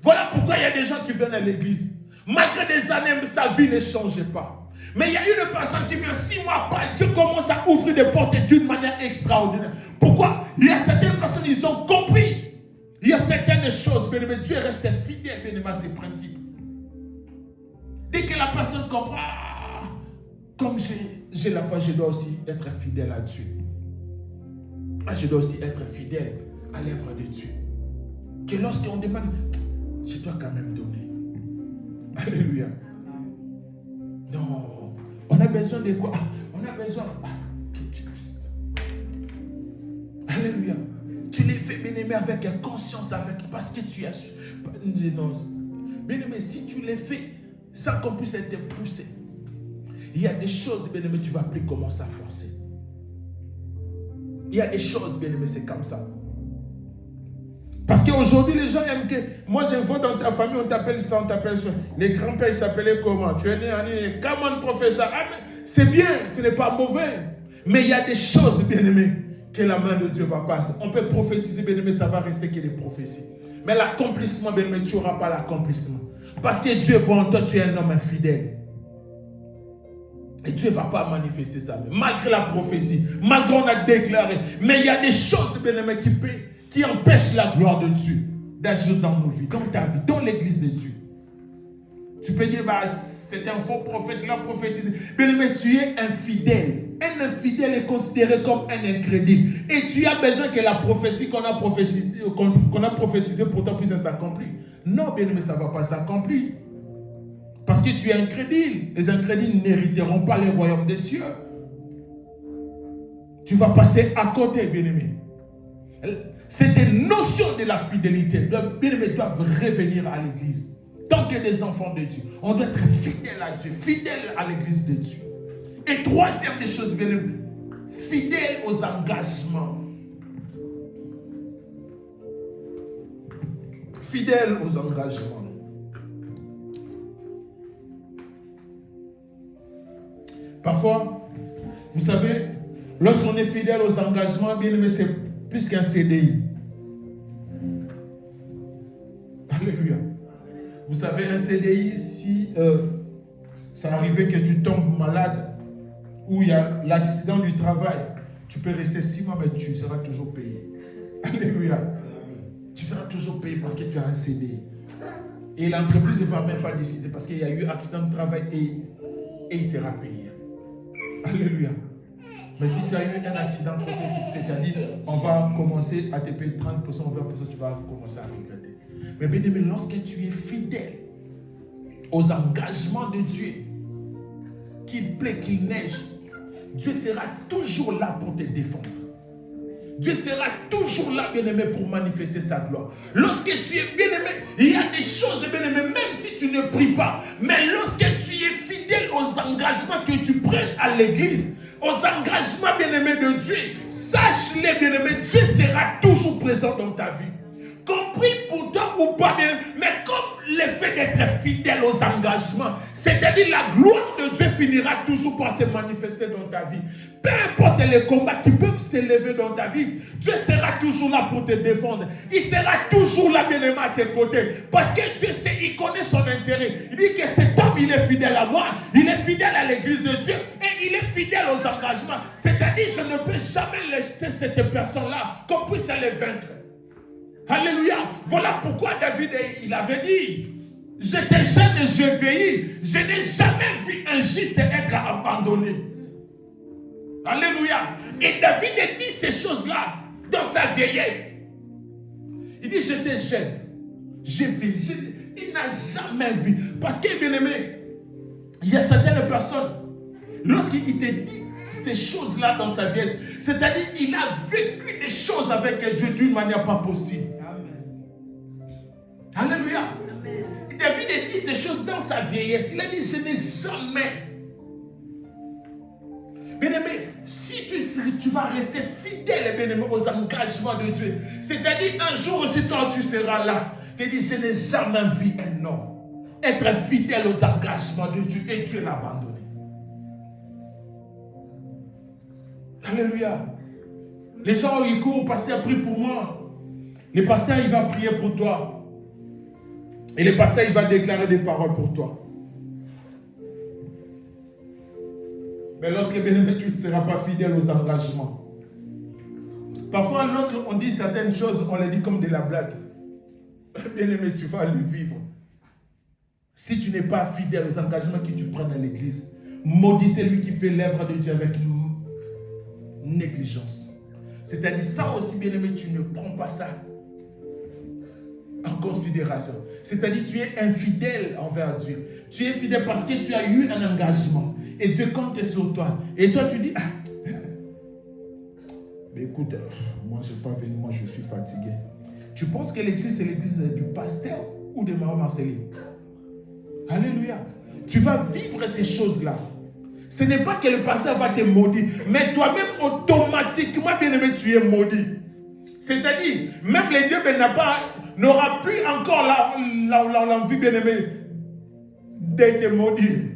Voilà pourquoi il y a des gens qui viennent à l'église. Malgré des années, sa vie ne change pas. Mais il y a une personne qui vient 6 mois après, Dieu commence à ouvrir des portes d'une manière extraordinaire. Pourquoi? Il y a certaines personnes, ils ont compris. Il y a certaines choses, bien aimé, Dieu reste fidèle, bien aimé, à ses principes. Dès que la personne comprend, comme j'ai la foi, je dois aussi être fidèle à Dieu. Je dois aussi être fidèle à l'œuvre de Dieu. Que lorsqu'on demande, je dois quand même donner. Alléluia. Non. On a besoin de quoi? On a besoin que tu puisses. Alléluia. Tu les fais, bien-aimé, avec conscience, parce que tu as su. Non. Bien-aimé, si tu les fais sans qu'on puisse être poussé, il y a des choses, bien aimé, tu ne vas plus commencer à forcer. Il y a des choses, bien aimé, c'est comme ça. Parce qu'aujourd'hui, les gens aiment que... Moi, je vois dans ta famille, on t'appelle ça, on t'appelle ça. Les grands-pères, ils s'appelaient comment? Tu es né en année... Comment, professeur? C'est bien, ce n'est pas mauvais. Mais il y a des choses, bien aimé, que la main de Dieu va passer. On peut prophétiser, bien aimé, ça va rester que des prophéties. Mais l'accomplissement, bien aimé, tu n'auras pas l'accomplissement. Parce que Dieu voit en toi, tu es un homme infidèle. Et Dieu ne va pas manifester ça. Malgré la prophétie, malgré on a déclaré. Mais il y a des choses, bien aimé, qui empêchent la gloire de Dieu d'agir dans nos vies, dans ta vie, dans l'église de Dieu. Tu peux dire, c'est un faux prophète, il a prophétisé. Bien aimé, tu es infidèle. Un infidèle est considéré comme un incrédule. Et tu as besoin que la prophétie qu'on a prophétisée pour toi puisse s'accomplir. Non, bien aimé, ça ne va pas s'accomplir. Parce que tu es incrédule. Les incrédules n'hériteront pas les royaumes des cieux. Tu vas passer à côté, bien aimé. Cette notion de la fidélité, bien aimé, doivent revenir à l'église. Tant que des enfants de Dieu, on doit être fidèle à Dieu, fidèle à l'église de Dieu. Et troisième des choses, bien aimé, fidèle aux engagements. Fidèle aux engagements. Parfois, vous savez, lorsqu'on est fidèle aux engagements, bien aimé, c'est plus qu'un CDI. Alléluia. Vous savez, un CDI, si ça arrivait que tu tombes malade ou il y a l'accident du travail, tu peux rester 6 mois, mais tu seras toujours payé. Alléluia. Tu seras toujours payé parce que tu as un CDI. Et l'entreprise ne va même pas décider parce qu'il y a eu accident de travail et il sera payé. Alléluia. Mais si tu as eu un accident, c'est-à-dire, on va commencer à te payer 30%, 20%, tu vas commencer à regretter. Mais bien aimé, lorsque tu es fidèle aux engagements de Dieu, qu'il plaît, qu'il neige, Dieu sera toujours là pour te défendre. Dieu sera toujours là, bien aimé, pour manifester sa gloire. Lorsque tu es bien aimé, il y a des choses, bien aimé, même si tu ne pries pas, mais lorsque tu es fidèle aux engagements que tu prennes à l'église, aux engagements bien-aimés de Dieu, sache-les bien-aimés, Dieu sera toujours présent dans ta vie. Compris pour toi ou pas bien, mais comme le fait d'être fidèle aux engagements, c'est-à-dire la gloire de Dieu finira toujours par se manifester dans ta vie. Peu importe les combats qui peuvent s'élever dans ta vie, Dieu sera toujours là pour te défendre. Il sera toujours là bien-aimé à tes côtés. Parce que Dieu sait, il connaît son intérêt. Il dit que cet homme, il est fidèle à moi, il est fidèle à l'église de Dieu et il est fidèle aux engagements. C'est-à-dire, je ne peux jamais laisser cette personne-là qu'on puisse aller vaincre. Alléluia. Voilà pourquoi David, il avait dit, j'étais jeune et je vieillis. Je n'ai jamais vu un juste être abandonné. Alléluia. Et David dit ces choses-là dans sa vieillesse. Il dit, j'étais jeune. Il n'a jamais vu. Parce que, bien aimé, il y a certaines personnes, lorsqu'il te dit ces choses-là dans sa vieillesse, c'est-à-dire il a vécu des choses avec Dieu d'une manière pas possible. Alléluia. David a dit ces choses dans sa vieillesse. Il a dit, je n'ai jamais. Bien-aimé, si tu vas rester fidèle, bien-aimé, aux engagements de Dieu, c'est-à-dire un jour aussi toi tu seras là. Tu dis, je n'ai jamais vu un homme être fidèle aux engagements de Dieu et Dieu l'a abandonné. Alléluia. Les gens ils courent, pasteur prie pour moi. Le pasteur il va prier pour toi. Et le pasteur, il va déclarer des paroles pour toi. Mais lorsque, bien aimé, tu ne seras pas fidèle aux engagements. Parfois, lorsqu'on dit certaines choses, on les dit comme de la blague. Bien aimé, tu vas le vivre. Si tu n'es pas fidèle aux engagements que tu prends dans l'église, maudit celui qui fait l'œuvre de Dieu avec négligence. C'est-à-dire, ça aussi, bien aimé, tu ne prends pas ça en considération. C'est-à-dire tu es infidèle envers Dieu. Tu es fidèle parce que tu as eu un engagement et Dieu compte sur toi. Et toi tu dis, mais écoute, moi je n'ai pas venu, moi je suis fatigué. Tu penses que l'église c'est l'église du pasteur ou de maman Marceline? Alléluia. Tu vas vivre ces choses-là. Ce n'est pas que le pasteur va te maudire, mais toi-même automatiquement, bien aimé, tu es maudit. C'est-à-dire, même les dieux n'aura plus encore l'envie, bien aimé, d'être maudit.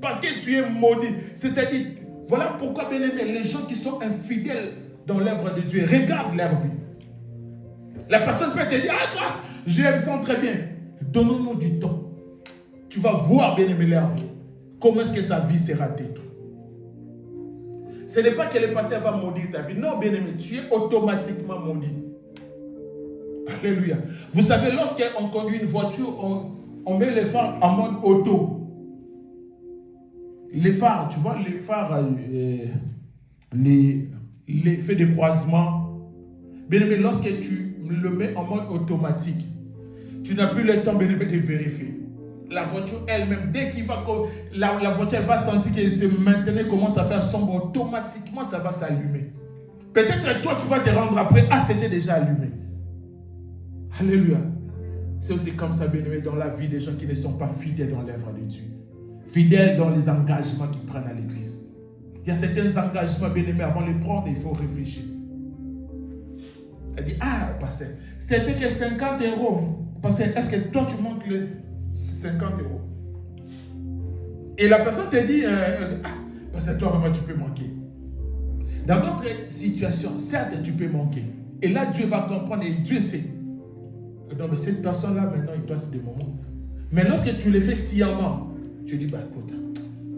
Parce que tu es maudit. C'est-à-dire, voilà pourquoi, bien aimé, les gens qui sont infidèles dans l'œuvre de Dieu, regarde leur vie. La personne peut te dire, toi, je me sens très bien. Donnons-nous du temps. Tu vas voir, bien aimé, leur vie. Comment est-ce que sa vie sera détruite. Ce n'est pas que le pasteur va maudire ta vie. Non, bien aimé, tu es automatiquement maudit. Alléluia. Vous savez, lorsqu'on conduit une voiture, on met les phares en mode auto. Les phares, tu vois, les phares, les faits de croisement. Bien aimé, lorsque tu le mets en mode automatique, tu n'as plus le temps, bien aimé, de vérifier. La voiture elle-même, dès qu'il va, la voiture elle va sentir qu'elle se maintenant commence à faire sombre, automatiquement ça va s'allumer. Peut-être toi tu vas te rendre après, c'était déjà allumé. Alléluia. C'est aussi comme ça, bien aimé, dans la vie des gens qui ne sont pas fidèles dans l'œuvre de Dieu. Fidèles dans les engagements qu'ils prennent à l'église. Il y a certains engagements, bien aimé, avant de les prendre, il faut réfléchir. Elle dit, pasteur, c'était que 50 €. Pasteur, est-ce que toi tu montes les 50 €? Et la personne te dit, parce que toi vraiment tu peux manquer. Dans d'autres situations, certes tu peux manquer. Et là Dieu va comprendre et Dieu sait. Non mais cette personne-là maintenant il passe des moments. Mais lorsque tu le fais sciemment, tu dis, écoute,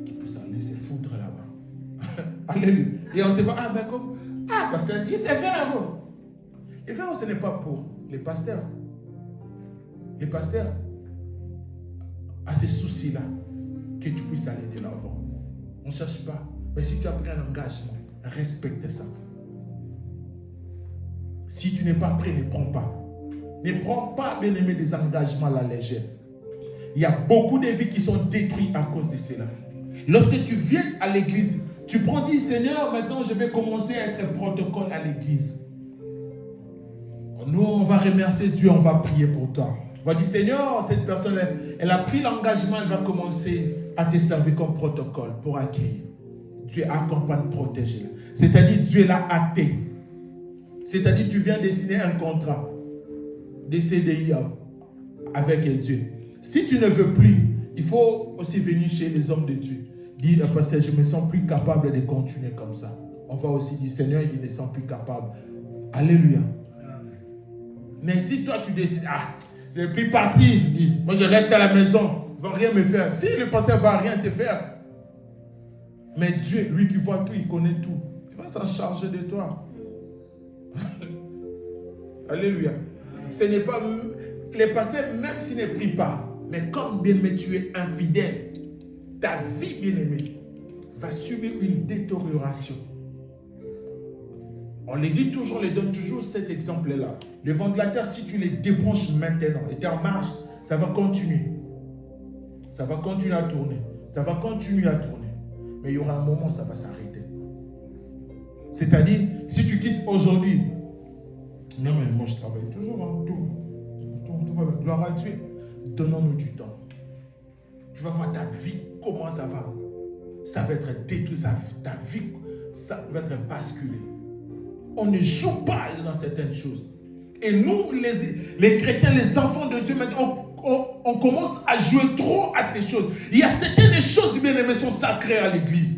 il peut s'en laisser foutre là-bas. Alléluia. Et on te va, parce que juste 20 €. Et 20 € ce n'est pas pour les pasteurs. Les pasteurs à ces soucis-là, que tu puisses aller de l'avant. On ne cherche pas. Mais si tu as pris un engagement, respecte ça. Si tu n'es pas prêt, ne prends pas. Ne prends pas, bien aimé, des engagements à la légère. Il y a beaucoup de vies qui sont détruites à cause de cela. Lorsque tu viens à l'église, tu prends, dis, Seigneur, maintenant je vais commencer à être protocole à l'église. Nous, on va remercier Dieu, on va prier pour toi. On va dire, Seigneur, cette personne, elle a pris l'engagement, elle va commencer à te servir comme protocole pour accueillir. Dieu accompagne, protège. C'est-à-dire, Dieu l'a acté. C'est-à-dire, tu viens de signer un contrat de CDI avec Dieu. Si tu ne veux plus, il faut aussi venir chez les hommes de Dieu. Dire, pasteur, je me sens plus capable de continuer comme ça. On va aussi dire, Seigneur, il ne sent plus capable. Alléluia. Mais si toi, tu décides, je vais plus partir, moi je reste à la maison, il ne va rien me faire. Si le pasteur ne va rien te faire, mais Dieu, lui qui voit tout, il connaît tout, il va s'en charger de toi. Alléluia. Ce n'est pas, les pasteurs, même s'ils ne prient pas, mais comme bien-aimé, tu es infidèle, ta vie, bien-aimé, va subir une détérioration. On les dit toujours, on les donne toujours cet exemple-là. Le ventilateur, si tu les débranches maintenant et tu es en marche, ça va continuer. Ça va continuer à tourner. Ça va continuer à tourner. Mais il y aura un moment où ça va s'arrêter. C'est-à-dire, si tu quittes aujourd'hui, non mais moi je travaille toujours, hein, tout va bien. Gloire à Dieu. Donnons-nous du temps. Tu vas voir ta vie, comment ça va. Ça va être détruit, ta vie, ça va être basculé. On ne joue pas dans certaines choses. Et nous, les chrétiens, les enfants de Dieu, maintenant, on commence à jouer trop à ces choses. Il y a certaines choses, bien-aimés, sont sacrées à l'église.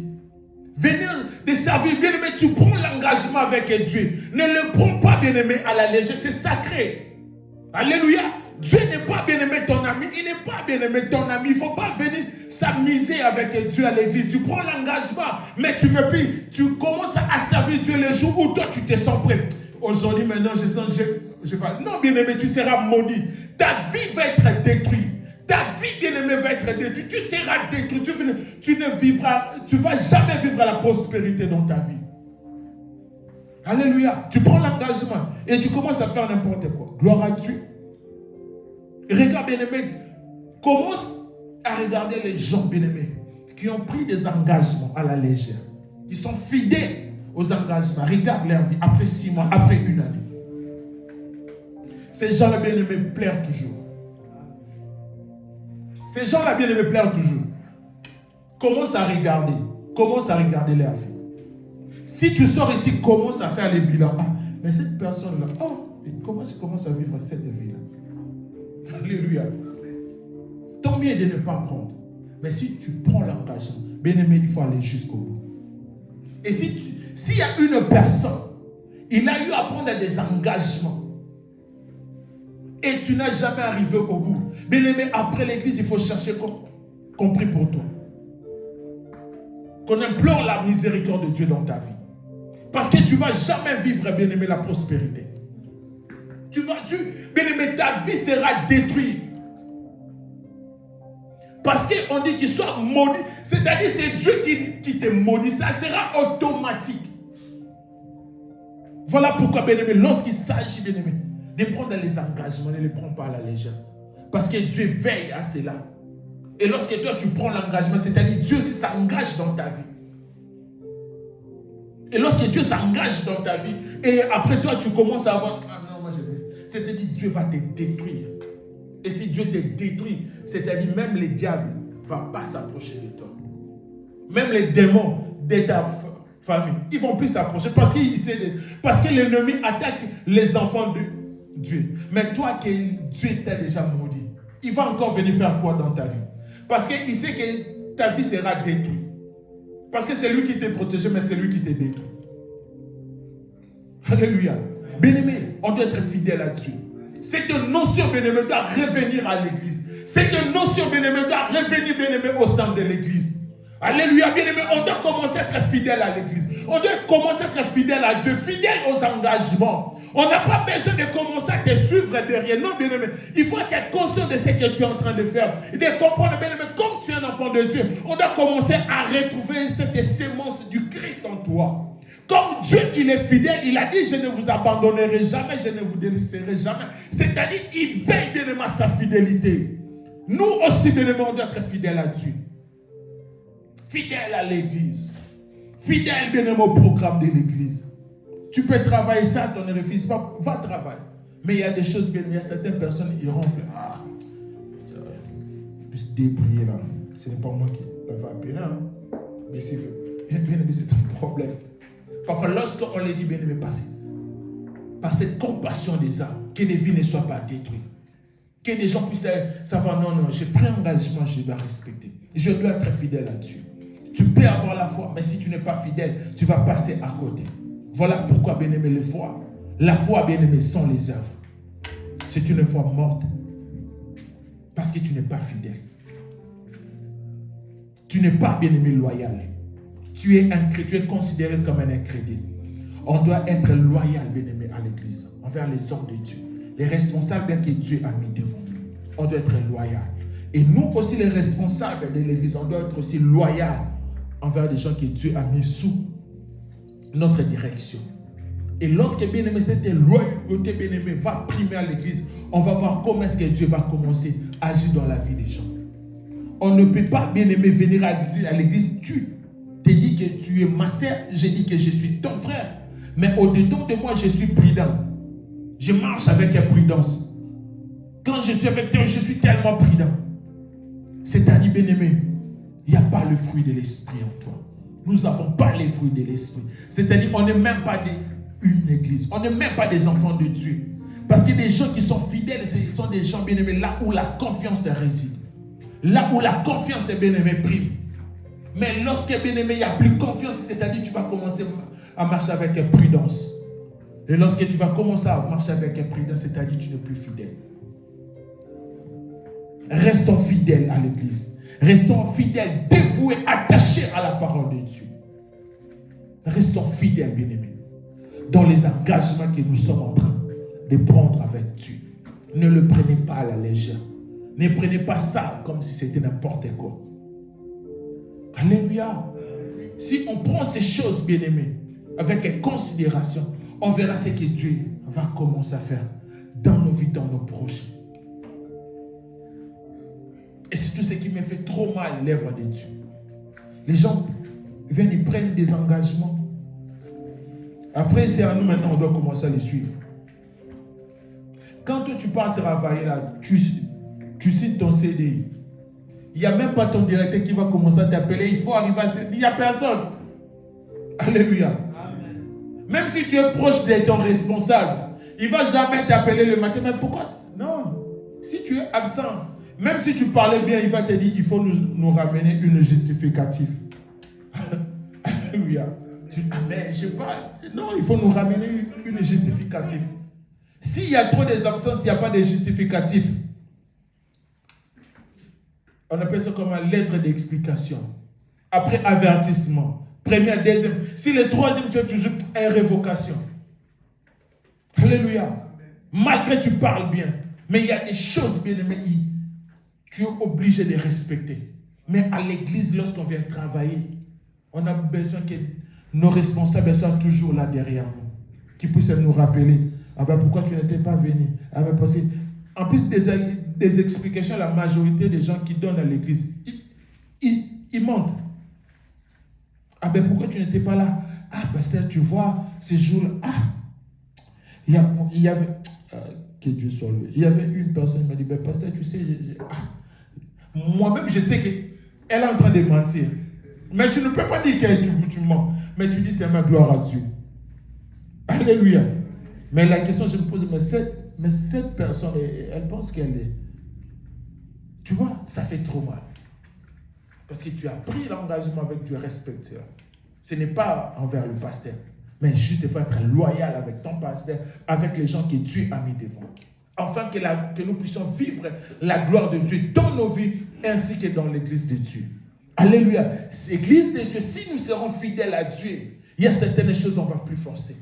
Venir de servir, bien-aimé, tu prends l'engagement avec Dieu. Ne le prends pas, bien-aimé, à la légère, c'est sacré. Alléluia. Dieu n'est pas bien-aimé ton ami, il n'est pas bien-aimé ton ami. Il ne faut pas venir s'amuser avec Dieu à l'église. Tu prends l'engagement, mais tu ne veux plus. Tu commences à servir Dieu le jour où toi tu te sens prêt. Aujourd'hui, maintenant, je sens, je vais. Non, bien-aimé, tu seras maudit. Ta vie va être détruite. Ta vie, bien-aimé, va être détruite. Tu seras détruit. Tu ne vas jamais vivre la prospérité dans ta vie. Alléluia. Tu prends l'engagement et tu commences à faire n'importe quoi. Gloire à Dieu. Regarde, bien-aimé, commence à regarder les gens, bien-aimés, qui ont pris des engagements à la légère, qui sont fidèles aux engagements. Regarde leur vie après 6 mois, après 1 année. Ces gens-là, bien-aimés, plairent toujours. Ces gens-là, bien-aimés, plairent toujours. Commence à regarder leur vie. Si tu sors ici, commence à faire les bilans. Mais cette personne-là, comment tu commences à vivre cette vie-là? Alléluia. Tant mieux de ne pas prendre. Mais si tu prends l'engagement, bien aimé, il faut aller jusqu'au bout. Et s'il y a une personne, il a eu à prendre des engagements et tu n'as jamais arrivé au bout, bien aimé, après l'église, il faut chercher qu'on prie pour toi. Qu'on implore la miséricorde de Dieu dans ta vie. Parce que tu ne vas jamais vivre, bien aimé, la prospérité. Bien aimé, ta vie sera détruite. Parce qu'on dit qu'il soit maudit. C'est-à-dire c'est Dieu qui te maudit. Ça sera automatique. Voilà pourquoi, bien aimé, lorsqu'il s'agit, bien aimé, de prendre les engagements, ne les prends pas à la légère. Parce que Dieu veille à cela. Et lorsque toi tu prends l'engagement, c'est-à-dire Dieu aussi s'engage dans ta vie. Et lorsque Dieu s'engage dans ta vie, et après toi tu commences à avoir... C'est-à-dire Dieu va te détruire. Et si Dieu te détruit, c'est-à-dire même les diables ne vont pas s'approcher de toi. Même les démons de ta famille, ils ne vont plus s'approcher parce que l'ennemi attaque les enfants de Dieu. Mais toi, que Dieu t'a déjà maudit, il va encore venir faire quoi dans ta vie? Parce qu'il sait que ta vie sera détruite. Parce que c'est lui qui t'a protégé, mais c'est lui qui t'a détruit. Alléluia. Bien-aimé, on doit être fidèle à Dieu. Cette notion, bien-aimé, doit revenir à l'église. Cette notion, bien-aimé, doit revenir, bien-aimé, au sein de l'église. Alléluia, bien-aimé, on doit commencer à être fidèle à l'église. On doit commencer à être fidèle à Dieu, fidèle aux engagements. On n'a pas besoin de commencer à te suivre derrière. Non, bien-aimé, il faut être conscient de ce que tu es en train de faire. Et de comprendre, bien-aimé, comme tu es un enfant de Dieu, on doit commencer à retrouver cette sémence du Christ en toi. Comme Dieu, il est fidèle, il a dit, je ne vous abandonnerai jamais, je ne vous délaisserai jamais. C'est-à-dire, il veille bien aimé à sa fidélité. Nous aussi, bien aimé, on doit être fidèles à Dieu. Fidèle à l'église. Fidèle, bien aimé, au programme de l'église. Tu peux travailler ça, ton ne refuse pas, va travailler. Mais il y a des choses, bien aimé, il y a certaines personnes, ils ronflent. C'est vrai. Plus débrouiller là. Ce n'est pas moi qui l'avais appelé, hein. Mais c'est Bien-aimé, c'est un problème. Parfois, lorsqu'on les dit, bien-aimé, par cette compassion des âmes, que les vies ne soient pas détruites. Que les gens puissent savoir, non, j'ai pris un engagement, je dois respecter. Je dois être fidèle à Dieu. Tu peux avoir la foi, mais si tu n'es pas fidèle, tu vas passer à côté. Voilà pourquoi, bien-aimé, la foi, bien-aimé, sont les œuvres. C'est une foi morte. Parce que tu n'es pas fidèle. Tu n'es pas, bien-aimé, loyal. Tu es considéré comme un incrédule. On doit être loyal, bien-aimé, à l'église, envers les hommes de Dieu. Les responsables que Dieu a mis devant nous. On doit être loyal. Et nous aussi, les responsables de l'église, on doit être aussi loyal envers les gens que Dieu a mis sous notre direction. Et lorsque, bien-aimé, cette loyauté, bien-aimé, va primer à l'église, on va voir comment est-ce que Dieu va commencer à agir dans la vie des gens. On ne peut pas, bien-aimé, venir à l'église. Tu te dis que tu es ma sœur, je dis que je suis ton frère. Mais au-dedans de moi, je suis prudent. Je marche avec prudence. Quand je suis avec toi, je suis tellement prudent. C'est-à-dire, bien-aimé, il n'y a pas le fruit de l'esprit en toi. Nous n'avons pas les fruits de l'esprit. C'est-à-dire, on n'est même pas une église. On n'est même pas des enfants de Dieu. Parce que les gens qui sont fidèles, ce sont des gens, bien-aimés, là où la confiance réside. Là où la confiance est, bien-aimé, prime. Mais lorsque, bien-aimé, il n'y a plus confiance, c'est-à-dire, tu vas commencer à marcher avec prudence. Et lorsque tu vas commencer à marcher avec prudence, c'est-à-dire, tu n'es plus fidèle. Restons fidèles à l'église. Restons fidèles, dévoués, attachés à la parole de Dieu. Restons fidèles, bien-aimés, dans les engagements que nous sommes en train de prendre avec Dieu. Ne le prenez pas à la légère. Ne prenez pas ça comme si c'était n'importe quoi. Alléluia. Si on prend ces choses, bien-aimés, avec considération, on verra ce que Dieu va commencer à faire dans nos vies, dans nos projets. Et c'est tout ce qui me fait trop mal, l'œuvre de Dieu. Les gens viennent, ils prennent des engagements. Après, c'est à nous maintenant, on doit commencer à les suivre. Quand toi, tu pars travailler là, tu signes ton CDI. Il n'y a même pas ton directeur qui va commencer à t'appeler. Il faut arriver à CDI. Il n'y a personne. Alléluia. Amen. Même si tu es proche de ton responsable, il ne va jamais t'appeler le matin. Mais pourquoi? Non. Si tu es absent, même si tu parlais bien, il va te dire, il faut nous ramener une justificative. Alléluia. Mais je sais pas. Non, il faut nous ramener une justificative. S'il y a trop des absences, il n'y a pas de justificatif. On appelle ça comme une lettre d'explication. Après avertissement. Première, deuxième. Si le troisième, tu as toujours une révocation. Alléluia. Malgré que tu parles bien. Mais il y a des choses, bien aimées, tu es obligé de respecter. Mais à l'église, lorsqu'on vient travailler, on a besoin que nos responsables soient toujours là derrière nous. Qui puissent nous rappeler. Ah ben pourquoi tu n'étais pas venu? Ah ben parce que, en plus des explications, la majorité des gens qui donnent à l'église, ils mentent. Ah ben pourquoi tu n'étais pas là? Ah pasteur, tu vois, ces jours-là, il y avait, que Dieu soit loué. Il y avait une personne qui m'a dit, ben pasteur, tu sais, moi-même je sais qu'elle est en train de mentir. Mais tu ne peux pas dire que tu mens. Mais tu dis, c'est ma gloire à Dieu. Alléluia. Mais la question que je me pose, mais cette personne, elle pense qu'elle est... Tu vois, ça fait trop mal. Parce que tu as pris l'engagement avec Dieu, respecte cela. Ce n'est pas envers le pasteur, mais juste il faut être loyal avec ton pasteur, avec les gens que Dieu a mis devant. Afin que nous puissions vivre la gloire de Dieu dans nos vies, ainsi que dans l'église de Dieu. Alléluia. L'église de Dieu, si nous serons fidèles à Dieu, il y a certaines choses qu'on ne va plus forcer.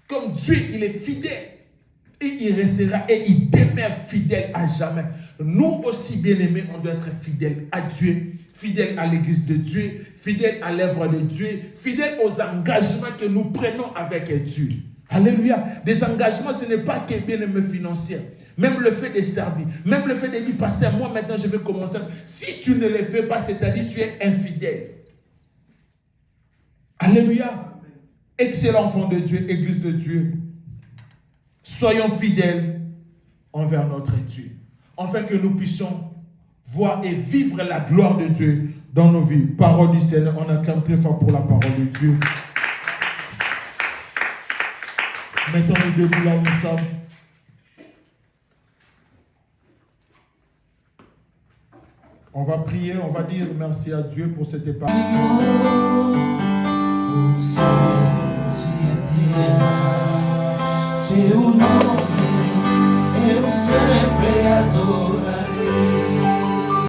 Comme Dieu, il est fidèle. Et il restera et il demeure fidèle à jamais. Nous aussi, bien-aimés, on doit être fidèles à Dieu, fidèles à l'église de Dieu, fidèles à l'œuvre de Dieu, fidèles aux engagements que nous prenons avec Dieu. Alléluia. Des engagements, ce n'est pas que bien-aimé financier. Même le fait de servir, même le fait de dire, pasteur, moi maintenant je vais commencer. Si tu ne le fais pas, c'est-à-dire tu es infidèle. Alléluia. Excellent enfant de Dieu, église de Dieu. Soyons fidèles envers notre Dieu, afin que nous puissions voir et vivre la gloire de Dieu dans nos vies. Parole du Seigneur, on acclame très fort pour la parole de Dieu. Mettons-nous debout là où nous sommes. On va prier, on va dire merci à Dieu pour cette épargne. Seu nome eu sempre adoro.